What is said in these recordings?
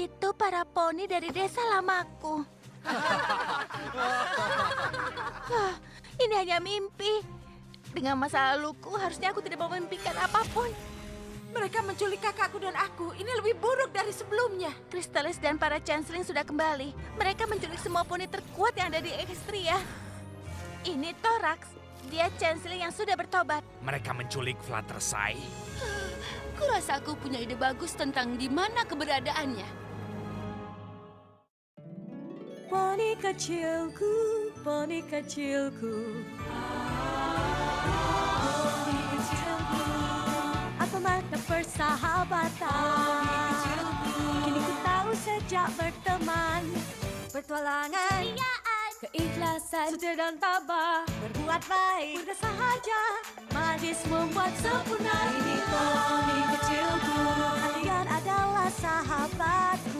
Itu para poni dari desa lamaku. Ini hanya mimpi. Dengan masa laluku, harusnya aku tidak memimpikan apapun. Mereka menculik kakakku dan aku. Ini lebih buruk dari sebelumnya. Kristalis dan para changeling sudah kembali. Mereka menculik semua poni terkuat yang ada di Extria. Ini Thorax. Dia changeling yang sudah bertobat. Mereka menculik Fluttershy. Kurasa aku punya ide bagus tentang di mana keberadaannya. Poni kecilku, poni kecilku. Poni kecilku. Apa makna persahabatan? Kini ku tahu sejak berteman. Petualangan, keikhlasan, setia dan tabah. Berbuat baik, mudah sahaja. Magis membuat sempurna. Ini poni kecilku. Kalian adalah sahabatku.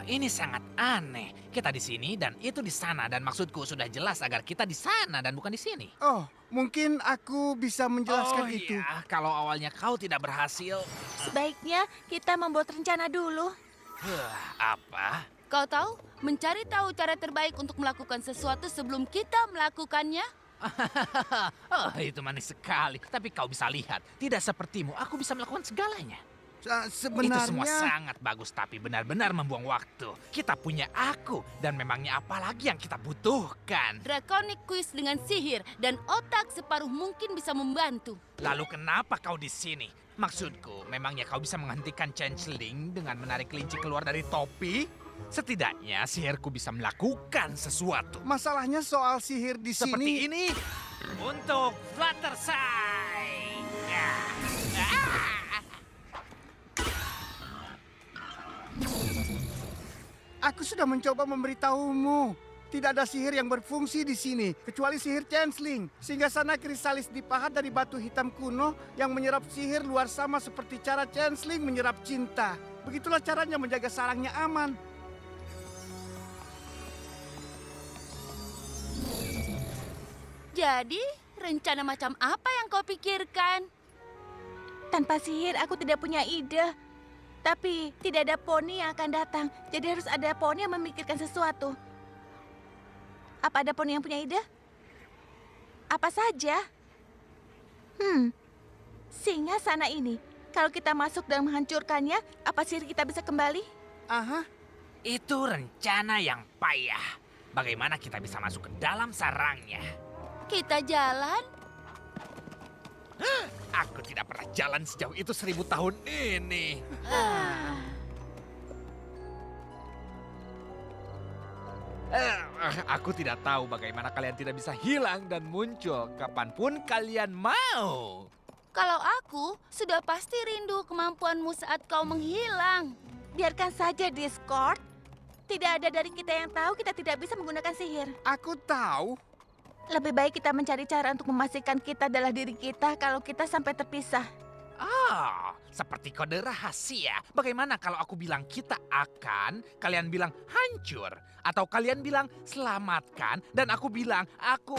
Ini sangat aneh. Kita di sini dan itu di sana, dan maksudku sudah jelas agar kita di sana dan bukan di sini. Oh, mungkin aku bisa menjelaskan itu. Iya, kalau awalnya kau tidak berhasil. Sebaiknya kita membuat rencana dulu. Apa? Kau tahu, mencari tahu cara terbaik untuk melakukan sesuatu sebelum kita melakukannya? Oh, itu manis sekali. Tapi kau bisa lihat, tidak sepertimu, aku bisa melakukan segalanya. Sebenarnya... Itu semua sangat bagus, tapi benar-benar membuang waktu. Kita punya aku, dan memangnya apa lagi yang kita butuhkan? Draconic Quiz dengan sihir dan otak separuh mungkin bisa membantu. Lalu kenapa kau di sini? Maksudku, memangnya kau bisa menghentikan Changeling dengan menarik kelinci keluar dari topi? Setidaknya sihirku bisa melakukan sesuatu. Masalahnya soal sihir di Seperti sini... ini untuk Fluttershy. Aku sudah mencoba memberitahumu. Tidak ada sihir yang berfungsi di sini, kecuali sihir Changeling. Sehingga sana kristalis dipahat dari batu hitam kuno yang menyerap sihir luar sama seperti cara Changeling menyerap cinta. Begitulah caranya menjaga sarangnya aman. Jadi, rencana macam apa yang kau pikirkan? Tanpa sihir, aku tidak punya ide. Tapi tidak ada poni yang akan datang. Jadi harus ada poni yang memikirkan sesuatu. Apa ada poni yang punya ide? Apa saja? Singa sana ini. Kalau kita masuk dan menghancurkannya, apa sihir kita bisa kembali? Aha, Itu rencana yang payah. Bagaimana kita bisa masuk ke dalam sarangnya? Kita jalan? Aku tidak pernah jalan sejauh itu 1000 tahun ini. Aku tidak tahu bagaimana kalian tidak bisa hilang dan muncul kapanpun kalian mau. Kalau aku, sudah pasti rindu kemampuanmu saat kau menghilang. Biarkan saja Discord. Tidak ada dari kita yang tahu kita tidak bisa menggunakan sihir. aku tahu. Lebih baik kita mencari cara untuk memastikan kita adalah diri kita kalau kita sampai terpisah. Seperti kode rahasia. Bagaimana kalau aku bilang kita akan, kalian bilang hancur, atau kalian bilang selamatkan, dan aku bilang aku...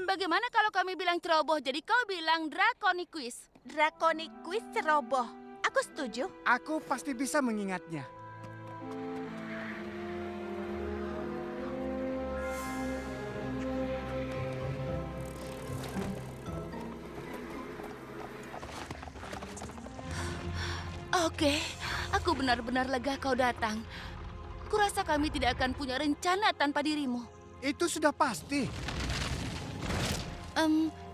Bagaimana kalau kami bilang ceroboh, jadi kau bilang Draconic Quiz? Draconic Quiz ceroboh. Aku setuju. Aku pasti bisa mengingatnya. Oke, aku benar-benar lega kau datang. Kurasa kami tidak akan punya rencana tanpa dirimu. Itu sudah pasti.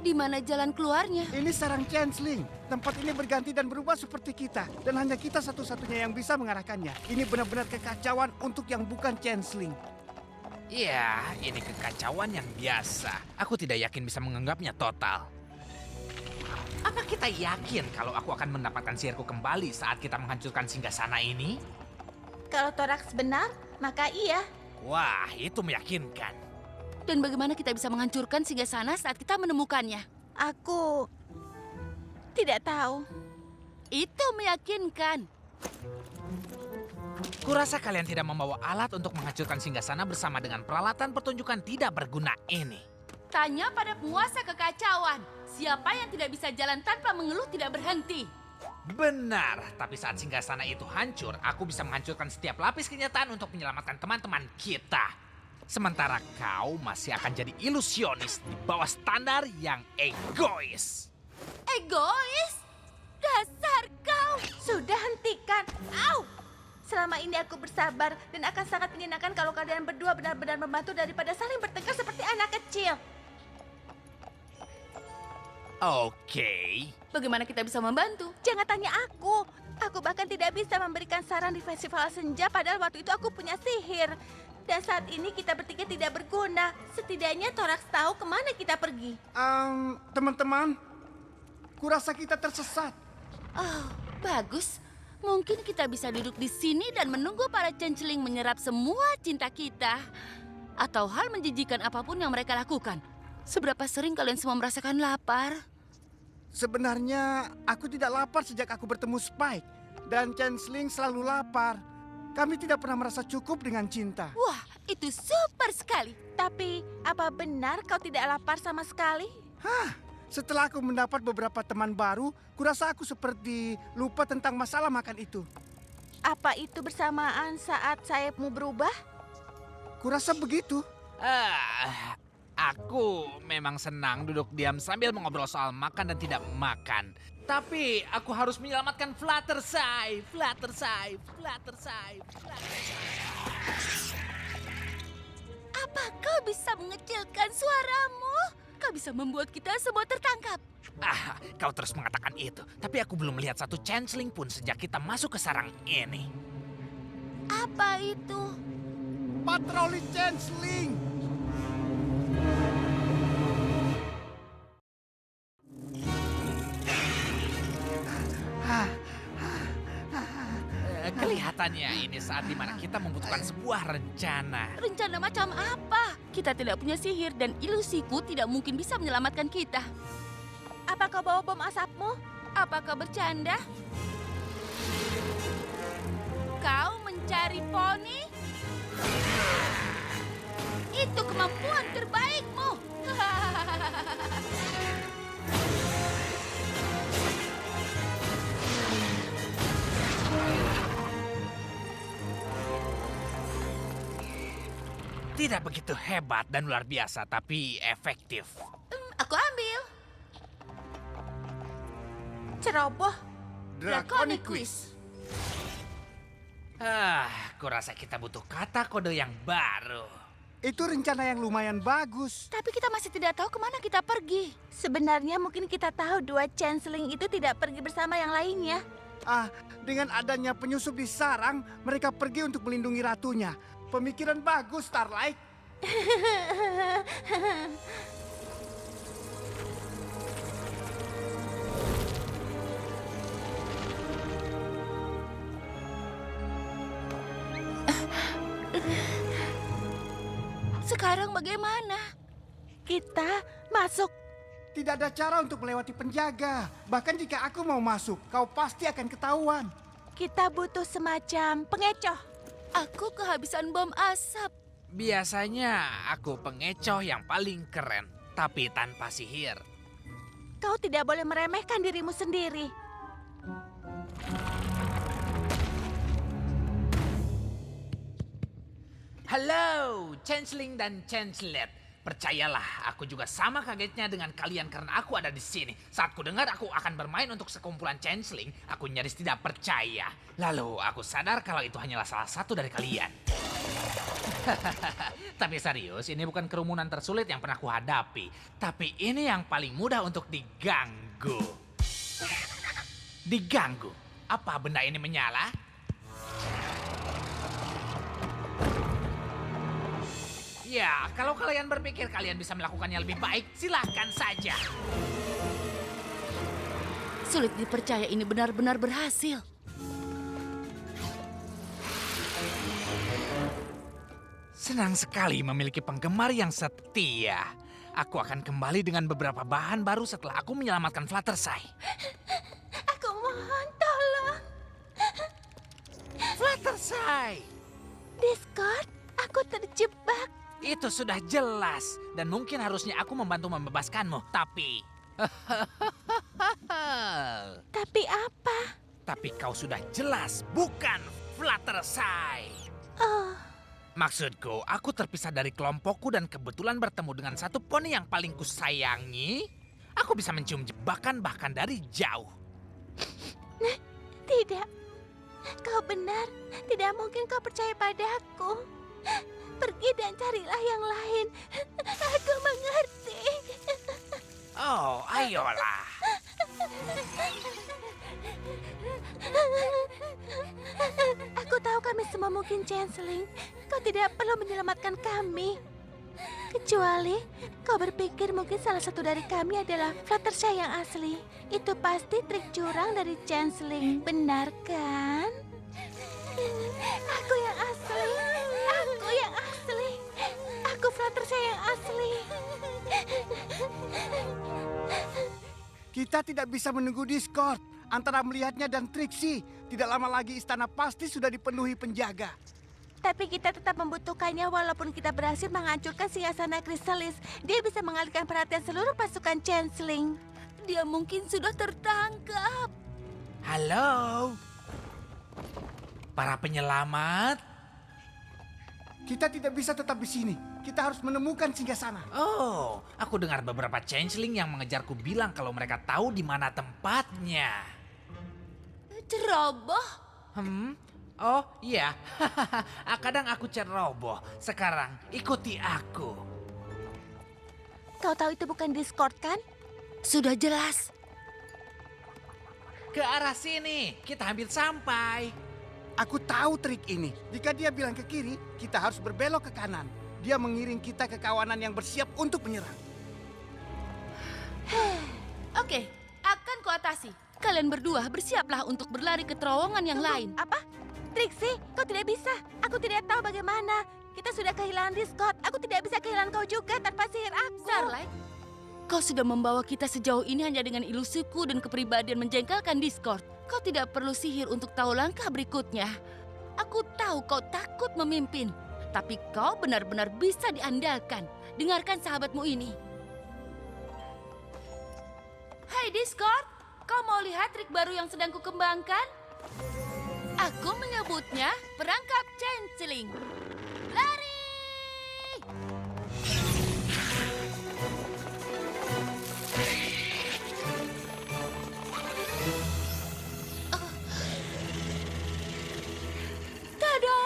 Di mana jalan keluarnya? Ini sarang Changeling. Tempat ini berganti dan berubah seperti kita. Dan hanya kita satu-satunya yang bisa mengarahkannya. Ini benar-benar kekacauan untuk yang bukan Changeling. Ya, ini kekacauan yang biasa. Aku tidak yakin bisa menganggapnya total. Apa kita yakin kalau aku akan mendapatkan sihirku kembali saat kita menghancurkan singgasana ini? Kalau Thorax benar, maka iya. Wah, itu meyakinkan. Dan bagaimana kita bisa menghancurkan singgasana saat kita menemukannya? Aku tidak tahu. Itu meyakinkan. Kurasa kalian tidak membawa alat untuk menghancurkan singgasana bersama dengan peralatan pertunjukan tidak berguna ini. Tanya pada penguasa kekacauan. Siapa yang tidak bisa jalan tanpa mengeluh tidak berhenti? Benar, tapi saat singgasana itu hancur, aku bisa menghancurkan setiap lapis kenyataan untuk menyelamatkan teman-teman kita. Sementara kau masih akan jadi ilusionis di bawah standar yang egois. Egois? Dasar kau! Sudah hentikan. Au! Selama ini aku bersabar dan akan sangat menyenangkan kalau kalian berdua benar-benar membantu daripada saling bertengkar seperti anak kecil. Oke. Bagaimana kita bisa membantu? Jangan tanya aku. Aku bahkan tidak bisa memberikan saran di festival senja padahal waktu itu aku punya sihir. Dan saat ini kita bertiga tidak berguna. Setidaknya Thorax tahu kemana kita pergi. Teman-teman, kurasa kita tersesat. Oh, bagus. Mungkin kita bisa duduk di sini dan menunggu para changeling menyerap semua cinta kita. Atau hal menjijikan apapun yang mereka lakukan. Seberapa sering kalian semua merasakan lapar? Sebenarnya aku tidak lapar sejak aku bertemu Spike. Dan Changeling selalu lapar. Kami tidak pernah merasa cukup dengan cinta. Wah, itu super sekali. Tapi, apa benar kau tidak lapar sama sekali? Setelah aku mendapat beberapa teman baru, kurasa aku seperti lupa tentang masalah makan itu. Apa itu bersamaan saat sayapmu berubah? Kurasa begitu. Aku memang senang duduk diam sambil mengobrol soal makan dan tidak makan. Tapi aku harus menyelamatkan Fluttershy. Apa kau bisa mengecilkan suaramu? Kau bisa membuat kita semua tertangkap. Kau terus mengatakan itu. Tapi aku belum melihat satu changeling pun sejak kita masuk ke sarang ini. Apa itu? Patroli Changeling. Kelihatannya ini saat dimana kita membutuhkan sebuah rencana. Rencana macam apa? Kita tidak punya sihir dan ilusiku tidak mungkin bisa menyelamatkan kita. Apa kau bawa bom asapmu? Apa kau bercanda? Kau mencari poni? Itu kemampuan terbaikmu. Tidak begitu hebat dan luar biasa, tapi efektif. Aku ambil. Ceroboh. Draconic Quiz. Kurasa kita butuh kata kode yang baru. Itu rencana yang lumayan bagus. Tapi kita masih tidak tahu kemana kita pergi. Sebenarnya mungkin kita tahu dua changeling itu tidak pergi bersama yang lainnya. Dengan adanya penyusup di sarang, mereka pergi untuk melindungi ratunya. Pemikiran bagus, Starlight. Sekarang bagaimana? Kita masuk. Tidak ada cara untuk melewati penjaga. Bahkan jika aku mau masuk, kau pasti akan ketahuan. Kita butuh semacam pengecoh. Aku kehabisan bom asap. Biasanya aku pengecoh yang paling keren, tapi tanpa sihir. Kau tidak boleh meremehkan dirimu sendiri. Halo, Changeling dan Changelet. Percayalah, aku juga sama kagetnya dengan kalian karena aku ada di sini. Saat ku dengar aku akan bermain untuk sekumpulan Changeling, aku nyaris tidak percaya. Lalu aku sadar kalau itu hanyalah salah satu dari kalian. Tapi serius, ini bukan kerumunan tersulit yang pernah kuhadapi. Tapi ini yang paling mudah untuk diganggu. Diganggu? Apa benda ini menyala? Ya, kalau kalian berpikir kalian bisa melakukannya lebih baik, silahkan saja. Sulit dipercaya ini benar-benar berhasil. Senang sekali memiliki penggemar yang setia. Aku akan kembali dengan beberapa bahan baru setelah aku menyelamatkan Fluttershy. Aku Mohon tolong. Fluttershy! Discord, aku terjebak. Itu sudah jelas. Dan mungkin harusnya aku membantu membebaskanmu. Tapi... Tapi apa? Tapi kau sudah jelas bukan Fluttershy. Oh, Maksudku, aku terpisah dari kelompokku dan kebetulan bertemu dengan satu poni yang paling kusayangi. Aku bisa mencium jebakan bahkan dari jauh. tidak. Kau benar. Tidak mungkin kau percaya padaku. Pergi dan carilah yang lain. Aku mengerti. Oh, ayolah. Aku tahu kami semua mungkin changeling. Kau tidak perlu menyelamatkan kami. Kecuali kau berpikir mungkin salah satu dari kami adalah Fluttershy yang asli. Itu pasti trik curang dari changeling, benar kan? Aku yang asli. Aku yang asli. Aku Fluttershy yang asli. Kita tidak bisa menunggu Discord. Antara melihatnya dan Trixie, tidak lama lagi istana pasti sudah dipenuhi penjaga. Tapi kita tetap membutuhkannya walaupun kita berhasil menghancurkan singgasana kristalis. Dia bisa mengalihkan perhatian seluruh pasukan changeling. Dia mungkin sudah tertangkap. Halo? Para penyelamat? Kita tidak bisa tetap di sini. Kita harus menemukan singgasana. Oh, aku dengar beberapa changeling yang mengejarku bilang kalau mereka tahu di mana tempatnya. Ceroboh. Oh iya, kadang aku ceroboh. Sekarang ikuti aku. Kau tahu itu bukan Discord kan? Sudah jelas. Ke arah sini, kita hampir sampai. Aku tahu trik ini. Jika dia bilang ke kiri, kita harus berbelok ke kanan. Dia mengiring kita ke kawanan yang bersiap untuk menyerang. Oke, akan kuatasi. Kalian berdua bersiaplah untuk berlari ke terowongan yang lain. Apa? Trixie, kau tidak bisa. Aku tidak tahu bagaimana. Kita sudah kehilangan Discord. Aku tidak bisa kehilangan kau juga tanpa sihir aku. Starlight, kau sudah membawa kita sejauh ini hanya dengan ilusiku dan kepribadian menjengkelkan Discord. Kau tidak perlu sihir untuk tahu langkah berikutnya. Aku tahu kau takut memimpin, tapi kau benar-benar bisa diandalkan. Dengarkan sahabatmu ini. Hai Discord, kau mau lihat trik baru yang sedang kukembangkan? Aku menyebutnya perangkap changeling. Lari! Tada!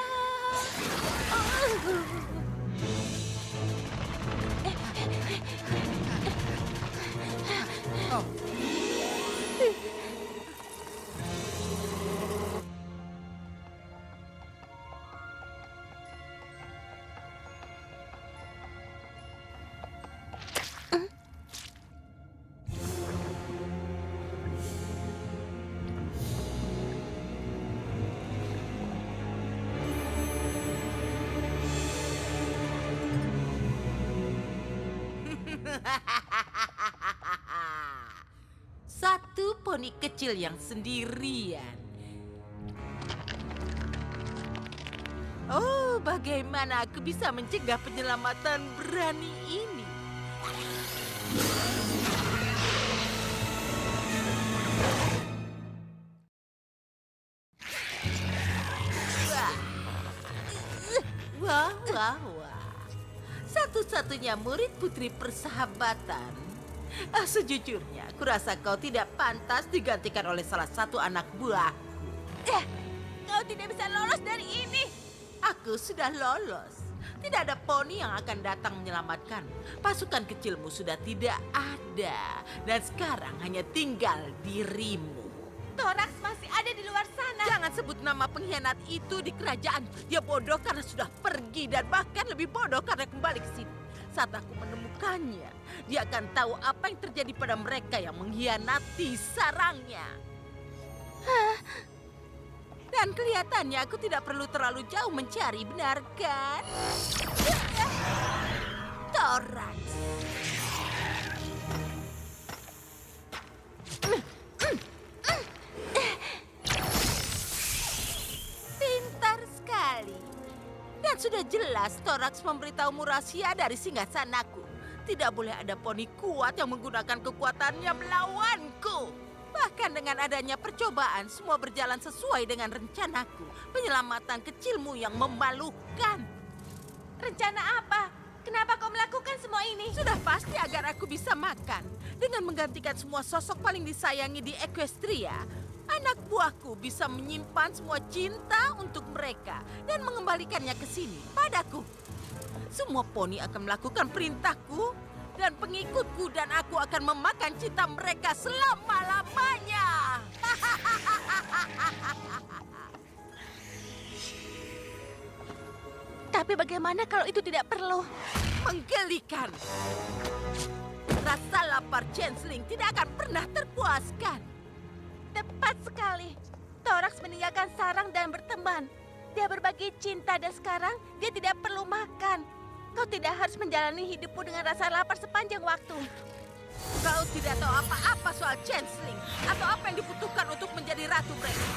Satu poni kecil yang sendirian. Oh, bagaimana aku bisa mencegah penyelamatan berani ini? Wah, wah, wah. Satu-satunya murid putri persahabatan. Sejujurnya, aku rasa kau tidak pantas digantikan oleh salah satu anak buah. Kau tidak bisa lolos dari ini. Aku sudah lolos. Tidak ada poni yang akan datang menyelamatkan. Pasukan kecilmu sudah tidak ada. Dan sekarang hanya tinggal dirimu. Thorax masih ada di luar sana. Jangan sebut nama pengkhianat itu di kerajaan. Dia bodoh karena sudah pergi dan bahkan lebih bodoh karena kembali ke sini. Saat aku menemukannya, dia akan tahu apa yang terjadi pada mereka yang mengkhianati sarangnya. Dan kelihatannya aku tidak perlu terlalu jauh mencari, benar kan? Thorax. jelas Thorax memberitahumu rahasia dari singgasanaku. Tidak boleh ada poni kuat yang menggunakan kekuatannya melawanku. Bahkan dengan adanya percobaan, semua berjalan sesuai dengan rencanaku. Penyelamatan kecilmu yang memalukan. Rencana apa? Kenapa kau melakukan semua ini? Sudah pasti agar aku bisa makan. Dengan menggantikan semua sosok paling disayangi di Equestria, anak buahku bisa menyimpan semua cinta untuk mereka dan mengembalikannya ke sini, padaku. Semua poni akan melakukan perintahku dan pengikutku dan aku akan memakan cinta mereka selama-lamanya. Tapi bagaimana kalau itu tidak perlu? Menggelikan. Rasa lapar Changeling tidak akan pernah terpuaskan. Tepat sekali. Thorax meninggalkan sarang dan berteman. Dia berbagi cinta dan sekarang dia tidak perlu makan. Kau tidak harus menjalani hidupmu dengan rasa lapar sepanjang waktu. Kau tidak tahu apa-apa soal Changeling atau apa yang dibutuhkan untuk menjadi ratu mereka.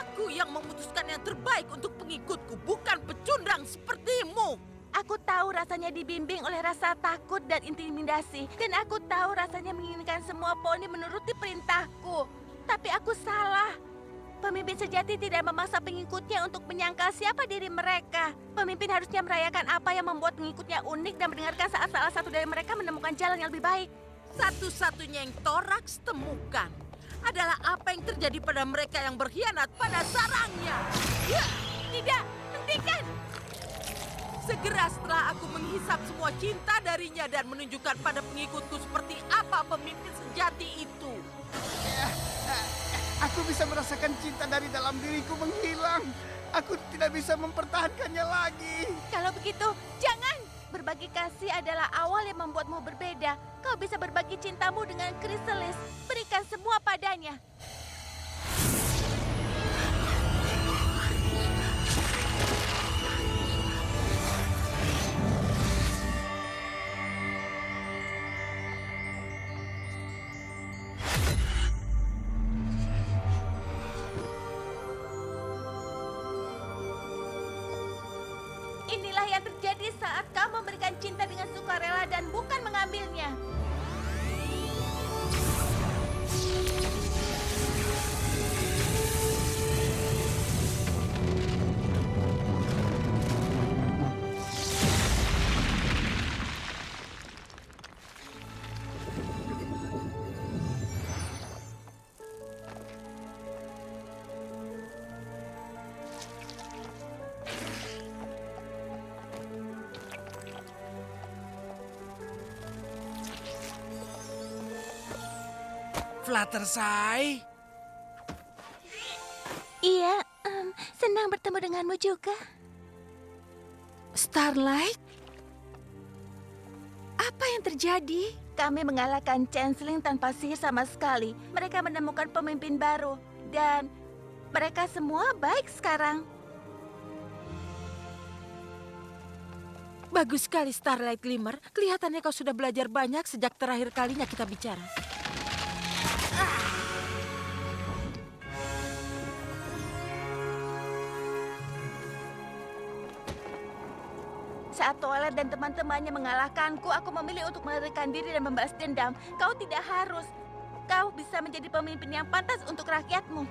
Aku yang memutuskan yang terbaik untuk pengikutku, bukan pecundang sepertimu. Aku tahu rasanya dibimbing oleh rasa takut dan intimidasi. Dan aku tahu rasanya menginginkan semua poni menuruti perintahku. Tapi aku salah. Pemimpin sejati tidak memaksa pengikutnya untuk menyangkal siapa diri mereka. Pemimpin harusnya merayakan apa yang membuat pengikutnya unik dan mendengarkan saat salah satu dari mereka menemukan jalan yang lebih baik. Satu-satunya yang Thorax temukan adalah apa yang terjadi pada mereka yang berkhianat pada sarangnya. Ya, Tidak, hentikan! segera setelah aku menghisap semua cinta darinya dan menunjukkan pada pengikutku seperti apa pemimpin sejati itu. Aku bisa merasakan cinta dari dalam diriku menghilang. Aku tidak bisa mempertahankannya lagi. Kalau begitu, jangan! Berbagi kasih adalah awal yang membuatmu berbeda. Kau bisa berbagi cintamu dengan Chrysalis. Berikan semua padanya. Inilah yang terjadi saat kau memberikan cinta dengan sukarela dan bukan mengambilnya. Fluttershy? Iya, senang bertemu denganmu juga. Starlight? Apa yang terjadi? Kami mengalahkan Changeling tanpa sihir sama sekali. Mereka menemukan pemimpin baru. Dan mereka semua baik sekarang. Bagus sekali Starlight Glimmer. Kelihatannya kau sudah belajar banyak sejak terakhir kalinya kita bicara. Saat Twilight dan teman-temannya mengalahkanku, aku memilih untuk melarikan diri dan membalas dendam. Kau tidak harus. Kau bisa menjadi pemimpin yang pantas untuk rakyatmu.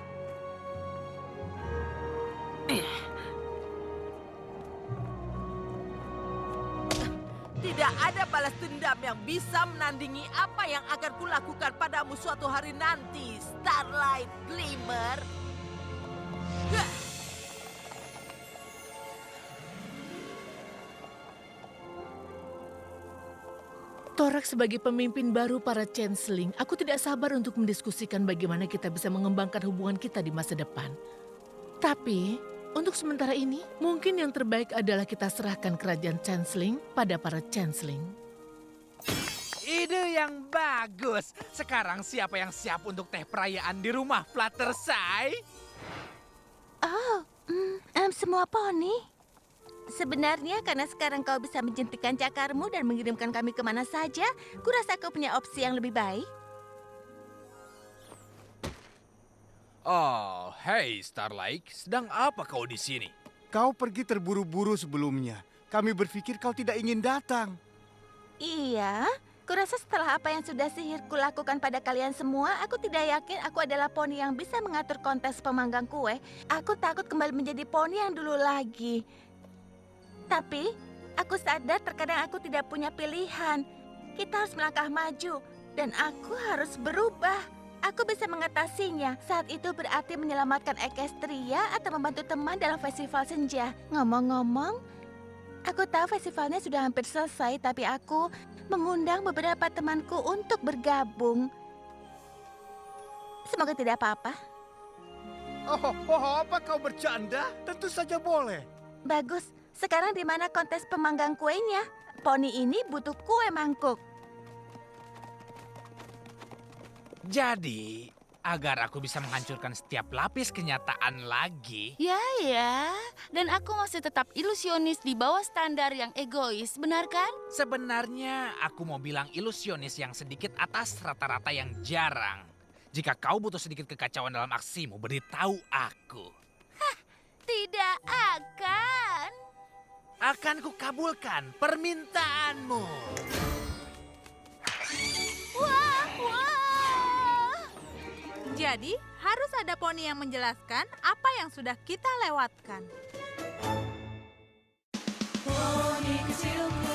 Tidak ada balas dendam yang bisa menandingi apa yang akan kulakukan padamu suatu hari nanti, Starlight Glimmer. Thorax sebagai pemimpin baru para Changeling, aku tidak sabar untuk mendiskusikan bagaimana kita bisa mengembangkan hubungan kita di masa depan. Tapi, untuk sementara ini, mungkin yang terbaik adalah kita serahkan kerajaan Changeling pada para Changeling. Ide yang bagus. Sekarang siapa yang siap untuk teh perayaan di rumah Fluttershy? Oh, semua poni. Sebenarnya karena sekarang kau bisa menjentikan cakarmu dan mengirimkan kami kemana saja, kurasa kau punya opsi yang lebih baik. Oh, hey Starlight, sedang apa kau di sini? Kau pergi terburu-buru sebelumnya. Kami berpikir kau tidak ingin datang. Iya, kurasa setelah apa yang sudah sihirku lakukan pada kalian semua, aku tidak yakin aku adalah poni yang bisa mengatur kontes pemanggang kue. Aku takut kembali menjadi poni yang dulu lagi. Tapi, aku sadar terkadang aku tidak punya pilihan. Kita harus melangkah maju, dan aku harus berubah. Aku bisa mengatasinya. Saat itu berarti menyelamatkan Ekestria atau membantu teman dalam festival senja. Ngomong-ngomong, aku tahu festivalnya sudah hampir selesai, tapi aku mengundang beberapa temanku untuk bergabung. Semoga tidak apa-apa. Apa kau bercanda? Tentu saja boleh. Bagus. Sekarang di mana kontes pemanggang kuenya? Poni ini butuh kue mangkuk. Jadi, agar aku bisa menghancurkan setiap lapis kenyataan lagi, Ya, dan aku masih tetap ilusionis di bawah standar yang egois, benar kan? sebenarnya aku mau bilang ilusionis yang sedikit atas rata-rata yang jarang. Jika kau butuh sedikit kekacauan dalam aksimu, beritahu aku. Tidak akan. Akan kukabulkan permintaanmu. Wah. Jadi, harus ada poni yang menjelaskan apa yang sudah kita lewatkan. Poni kecilku